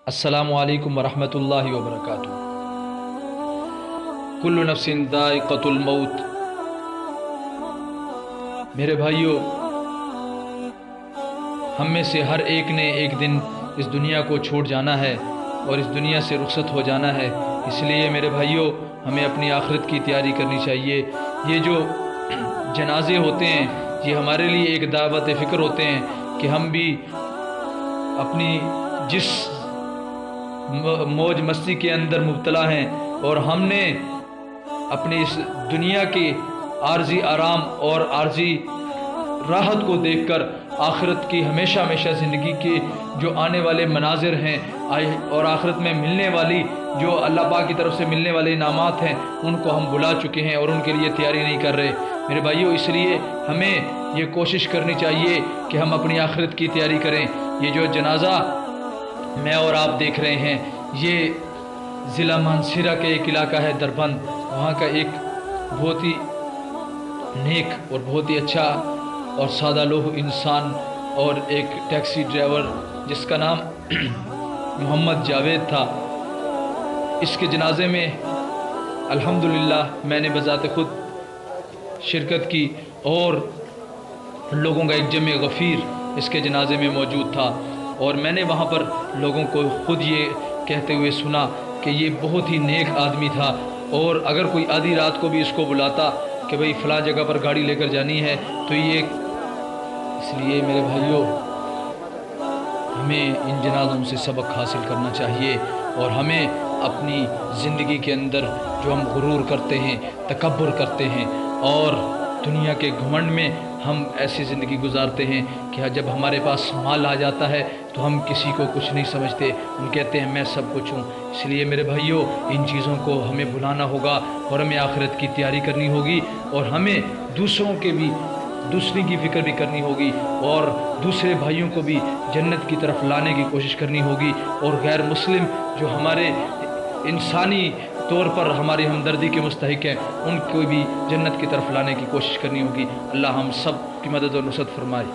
السلام علیکم ورحمۃ اللہ وبرکاتہ۔ کل نفس ذائقۃ الموت۔ میرے بھائیوں، ہم میں سے ہر ایک نے ایک دن اس دنیا کو چھوڑ جانا ہے اور اس دنیا سے رخصت ہو جانا ہے۔ اس لیے میرے بھائیوں، ہمیں اپنی آخرت کی تیاری کرنی چاہیے۔ یہ جو جنازے ہوتے ہیں یہ ہمارے لیے ایک دعوت فکر ہوتے ہیں کہ ہم بھی اپنی جس موج مستی کے اندر مبتلا ہیں اور ہم نے اپنی اس دنیا کے عارضی آرام اور عارضی راحت کو دیکھ کر آخرت کی ہمیشہ ہمیشہ زندگی کے جو آنے والے مناظر ہیں اور آخرت میں ملنے والی جو اللہ پاک کی طرف سے ملنے والے انعامات ہیں ان کو ہم بھلا چکے ہیں اور ان کے لیے تیاری نہیں کر رہے۔ میرے بھائیوں، اس لیے ہمیں یہ کوشش کرنی چاہیے کہ ہم اپنی آخرت کی تیاری کریں۔ یہ جو جنازہ میں اور آپ دیکھ رہے ہیں یہ ضلع مانسہرہ کے ایک علاقہ ہے دربند، وہاں کا ایک بہت ہی نیک اور بہت ہی اچھا اور سادہ لوح انسان اور ایک ٹیکسی ڈرائیور جس کا نام محمد جاوید تھا، اس کے جنازے میں الحمدللہ میں نے بذات خود شرکت کی اور لوگوں کا ایک جمع غفیر اس کے جنازے میں موجود تھا، اور میں نے وہاں پر لوگوں کو خود یہ کہتے ہوئے سنا کہ یہ بہت ہی نیک آدمی تھا، اور اگر کوئی آدھی رات کو بھی اس کو بلاتا کہ بھئی فلاں جگہ پر گاڑی لے کر جانی ہے تو یہ اس لیے میرے بھائیوں، ہمیں ان جنازوں سے سبق حاصل کرنا چاہیے، اور ہمیں اپنی زندگی کے اندر جو ہم غرور کرتے ہیں، تکبر کرتے ہیں اور دنیا کے گھمنڈ میں ہم ایسی زندگی گزارتے ہیں کہ جب ہمارے پاس مال آ جاتا ہے تو ہم کسی کو کچھ نہیں سمجھتے، ہم کہتے ہیں میں سب کچھ ہوں۔ اس لیے میرے بھائیوں، ان چیزوں کو ہمیں بھلانا ہوگا اور ہمیں آخرت کی تیاری کرنی ہوگی، اور ہمیں دوسری کی فکر بھی کرنی ہوگی اور دوسرے بھائیوں کو بھی جنت کی طرف لانے کی کوشش کرنی ہوگی، اور غیر مسلم جو ہمارے انسانی طور پر ہماری ہمدردی کے مستحق ہیں ان کو بھی جنت کی طرف لانے کی کوشش کرنی ہوگی۔ اللہ ہم سب کی مدد اور نصرت فرمائے۔